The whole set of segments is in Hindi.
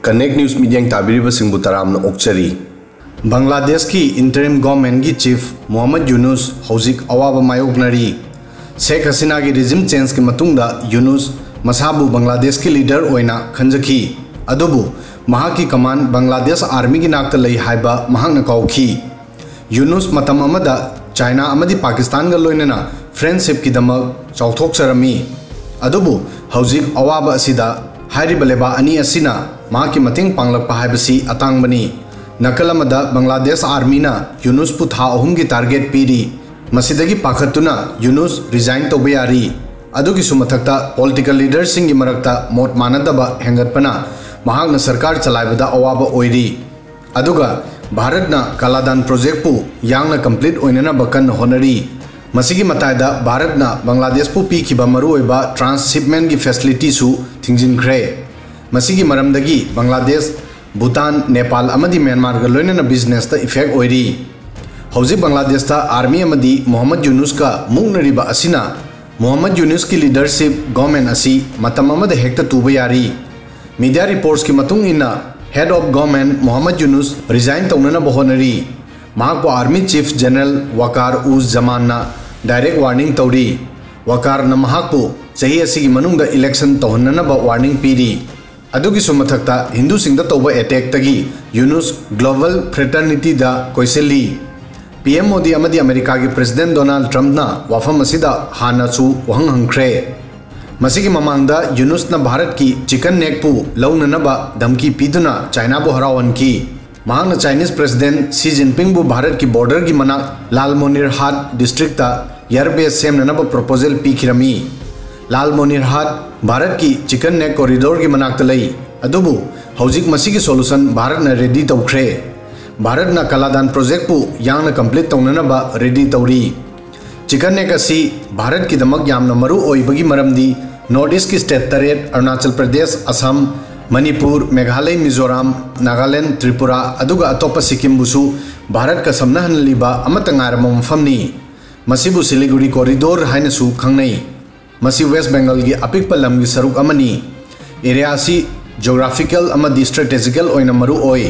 कनेक्ट न्यूज़ मीडिया ताबीरिबसिंगबु तरामना ओक्चरी बांग्लादेश की इंटरिम गवर्नमेंट की चीफ मोहम्मद यूनुस हौजिक अवाब मायोगनरी शेख हसीना की रिजिम चेंज के मतुंगदा यूनुस मसाबु बांग्लादेश की लीडर ओइना खंजखी अदुबु महाकी कमान बांग्लादेश आर्मी की नाक्ता लई हाइबा महांगना कौखी यूनुस मतम अमदा चाइना अमदी पाकिस्तान गा लोइनना फ्रेंडशिप की दमक चौथोक्चरमी अदुबु हौजिक अवाब असिदा हाइरिबा लेबा अनी असिना महाकी मतिंग पांगलकपा हाइबसी अतांगबनी नकल अमदा बांग्लादेश आर्मीना यूनुस पु था अहुम की टारगेट पीरी मसिदगी पाखतुना यूनुस रिजाइन तौबा यारी अदुगी सुमथक्ता पॉलिटिकल लीडर सिंह की मरक्ता मोट मानदबा हेंगतपना महागना सरकार चलाइबदा अवाबा ओइरी अदुगा भारतना कालादान प्रोजेक्ट पु यांगना कंप्लीट ओइनना बकन होनरी मसिगी मतायदा भारतना बांग्लादेश पु पीखिबा मरुओइबा ट्रांसशिपमेंट की फैसिलिटी सु थिंजिनख्रे मसिगी मरमदगी बांग्लादेश भूटान नेपाल अमदी म्यांमार गा लोइनना बिजनेस ता इफेक्ट ओइरी हौजिक बांग्लादेश ता आर्मी अमदी मोहम्मद यूनुस का मुंगनरिबा असिना मोहम्मद यूनुस की लीडरशिप गवर्नमेंट असी मतम अमदा हेक्ता तुबा यारी मीडिया रिपोर्ट्स की मतुंग इना head of government Mohammad Yunus resign तौनना बहोनरी महाकु army chief general Waqar uz जमानना डायरेक्ट वार्निंग तौरी वकार न महाकु चही असिगी मनुंगदा इलेक्शन तौहन्ननबा वार्निंग पीरी अदुगी सुमथक्ता हिंदू सिंह तौबा अटैक तगी यूनुस ग्लोबल फ्रेटर्निटी दा कोइसेली पीएम मोदी अमदी अमेरिका की प्रेसिडेंट डोनाल्ड ट्रम्प ना वाफम असिदा हानाचु वहंग हंख्रे मसिगी ममांगदा यूनुस न भारत की चिकन नेक पु लौननबा धमकी पीदुना चाइना बु हरावनकी महांगना चाइनीज प्रेसिडेंट शी जिनपिंग बु भारत की बॉर्डर की मना लालमोनिरहाट डिस्ट्रिक्ट ता एयरबेस सेमननबा प्रपोजल पीखिरमी लालमोनिरहाट भारत की चिकन नेक कॉरिडोर की मनाक्त लई अदुबु हौजिक मसिगी सोल्यूशन भारत न रेडी तौख्रे भारत न कलादान प्रोजेक्ट पु यांगना कंप्लीट तौननबा रेडी तौरी चिकन नेक असी भारत की दमक यामना मरु ओइबगी मरमदी नॉर्थ ईस्ट की स्टेट तरेट अरुणाचल प्रदेश असम मणिपुर मेघालय मिजोराम नागालैंड त्रिपुरा अदुगा अतोप सिक्किम बुसु भारत का समनहनलिबा अमत ngairama मफमनी मसिबु सिलीगुड़ी कॉरिडोर हाइनसु खंगनई मसी वेस्ट बंगाल की अपिकपा लम की सरुक अमनी एरिया असी ज्योग्राफिकल अमदी स्ट्रेटेजिकल ओइना मरु ओइ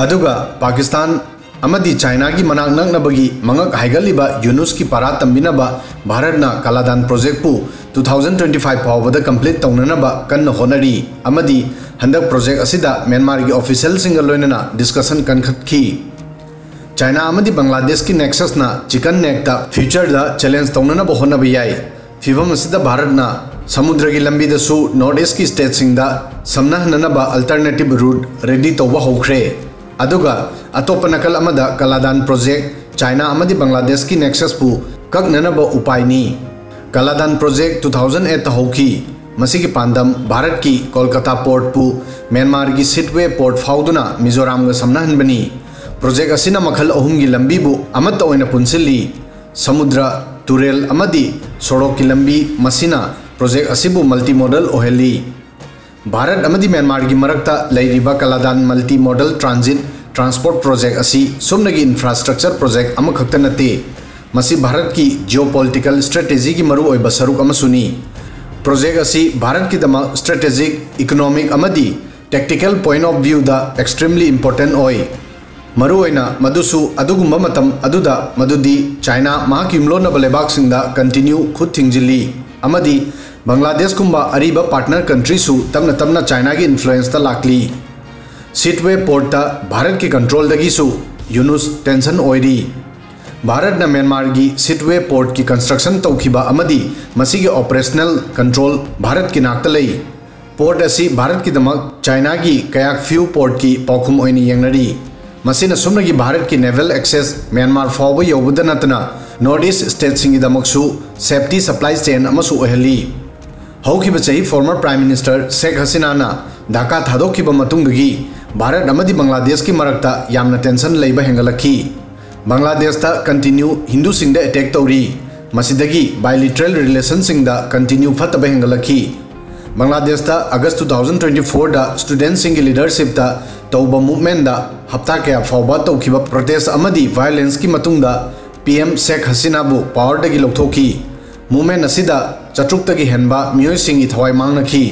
अदुगा पाकिस्तान अमदी चाइना की मनाक नंगनबगी मंगक हाइगलिबा यूनुस की पारा तंबिनबा भारतना कालादान प्रोजेक्ट पु 2025 फावबदा कंप्लीट तौननबा कन्न होनरी अमदी हंदक प्रोजेक्ट असिदा म्यांमार की ऑफिशियल सिंग लोइनना डिस्कशन कनखतखी चाइना अमदी बांग्लादेश की नेक्सस ना चिकन नेक्ता फ्यूचर दा चैलेंज तौननबा होनबा याई फिवम असिदा भारतना समुद्र की लंबी दसु नॉर्थ ईस्ट की स्टेट सिंगदा समनहननबा अल्टरनेटिव रूट रेडी तौबा होख्रे अदुगा अतोप नकल अमदा कलादान प्रोजेक्ट चाइना अमदी बांग्लादेश की नेक्सस पु कगननबा उपायनी कलादान प्रोजेक्ट 2008 होकी मसिगी पांदम भारत की कोलकाता पोर्ट पु म्यांमार की सिटवे पोर्ट फाउदुना मिजोराम गा समनहनबनी प्रोजेक्ट असिना मखल अहुम की लंबी बु अमत ओइना पुनसिली समुद्र तुरेल अमदी सोड़ोक की लंबी मसिना प्रोजेक्ट असिबु मल्टी मॉडल ओहेली भारत अमदी म्यांमार की मरक्ता लैरिबा Kaladan multi modal transit transport project असी सुमनगी इंफ्रास्ट्रक्चर प्रोजेक्ट अमखक्ता नते मसी भारत की जियोपॉलिटिकल स्ट्रेटेजी की मरु ओइबा सरुक अमसुनी प्रोजेक्ट असी भारत की दमक स्ट्रेटेजिक इकोनॉमिक अमदी टेक्टिकल पॉइंट ऑफ व्यू दा एक्सट्रीमली इंपोर्टेंट ओइ मरु ओइना मदुसु अदुगुम्बा मतम अदुदा मदुदी चाइना महाकी युमलोनबा लेबाकसिंगदा कंटिन्यू खुद थिंजिली अमदी बांग्लादेश कुंबा अरीबा पार्टनर कंट्री सु तमना तमना चाइना की इन्फ्लुएंस ता लाकली सिटवे पोर्ट ता भारत की कंट्रोल दगीसु यूनुस टेंशन ओइरी भारत न म्यांमार की सिटवे पोर्ट की कंस्ट्रक्शन तौखिबा अमदी मसीगे ऑपरेशनल कंट्रोल भारत की नाक्ता लई पोर्ट असी भारत की दमक चाइना की कयाक फ्यू पोर्ट की पौखुम ओइनी यंगनरी मसीना सुमनगी भारत की नेवल एक्सेस म्यांमार फाउबा यौबदा नतना नॉर्थ ईस्ट स्टेट सिंगी दमकसु सेफ्टी सप्लाई चेन अमसु ओहली हौखिबा चही former prime minister Sheikh Hasina ना ढाका थादोखिबा मतुंगगी भारत अमदी बांग्लादेश की मरक्ता यामना टेंशन लैबा हेंगलखी बांग्लादेश ता कंटिन्यू हिंदू सिंह अटैक तौरी मसिदगी बायलिटरल रिलेशन सिंह कंटिन्यू फतब हेंगलखी बांग्लादेश ता अगस्त 2024 दा स्टूडेंट सिंह लीडरशिप ता तौबा मूवमेंट दा हफ्ता कया फाउबा तौखिबा प्रोटेस्ट अमदी वायलेंस की मतुंगदा पीएम शेख हसीना बु पावर दगी लौथोकी मूवमेंट असिदा चट्रुक तगी हेनबा मियोय सिंह थवाई मांगनखी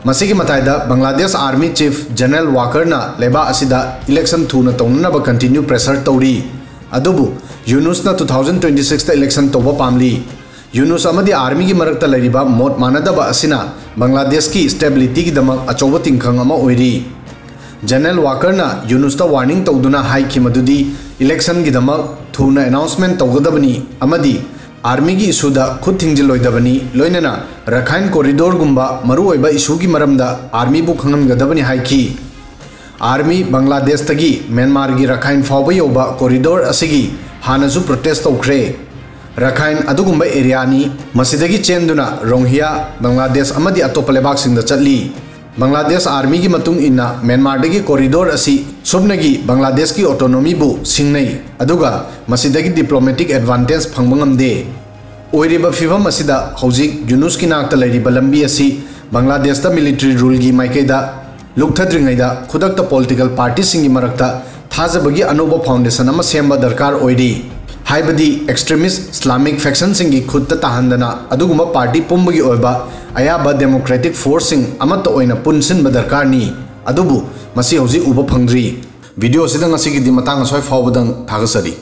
मसीगी मताइदा बांग्लादेश आर्मी चीफ जनरल वाकरना लेबा असिदा इलेक्शन थूना तौननबा कंटिन्यू प्रेशर तौरी अदुबु यूनुसना 2026 इलेक्शन तौबा पामली यूनुस अमदी आर्मी की मरक्ता लरिबा मोट मानदबा असिना बांग्लादेश की स्टेबिलिटी की दमक अचौबा तिंखंग अमा ओइरी जनरल वाकरना यूनुसता वार्निंग तौदुना हाइखि मदुदी इलेक्शन की दमक थूना अनाउंसमेंट तौगदबनी अमदी आर्मी की इशूदा खुद थिंजिलोइदबनी लोइनना रखाइन कॉरिडोर गुंबा मरुओइबा इशू की मरमदा आर्मी बु खंगनगदबनी हाइखी आर्मी बांग्लादेश तगी म्यांमार की रखाइन फाउबा योबा कॉरिडोर असिगी हानसु प्रोटेस्ट तौख्रे रखाइन अदुगुंबा एरियानी मसिदगी चेंदुना रोहिंग्या बांग्लादेश अमदी अतोप लेबाकसिंगदा चटली बांग्लादेश आर्मी की मतुंग इन्ना म्यांमार दगी कॉरिडोर असी सुबनगी बांग्लादेश की ऑटोनॉमी बु सिंगनै अदुगा मसिदगी डिप्लोमेटिक एडवांटेज फंगबंगमदे ओइरिबा फिवम असिदा हौजिक यूनुस की नाकता लैरिबा लंबी असी बांग्लादेश दा मिलिटरी रूल की माइकैदा लुक्थद्रिङैदा खुदक्ता पॉलिटिकल पार्टी सिंगी मरक्ता थाजबगी अनोबा फाउंडेशन अमा सेंबा दरकार ओइरी हाइबदी एक्सट्रीमिस्ट इस्लामिक फैक्शन सिंगी खुदता ताहंदना अदुगुमा पार्टी पुंबगी ओइबा अयाबा डेमोक्रेटिक फोर्स सिंग अमत ओइना पुनसिनबा दरकार नि अदुबु मसी हौजिक उबा फंगद्री वीडियो सिदा ngasi gi di matang asoi fawbadang thagasari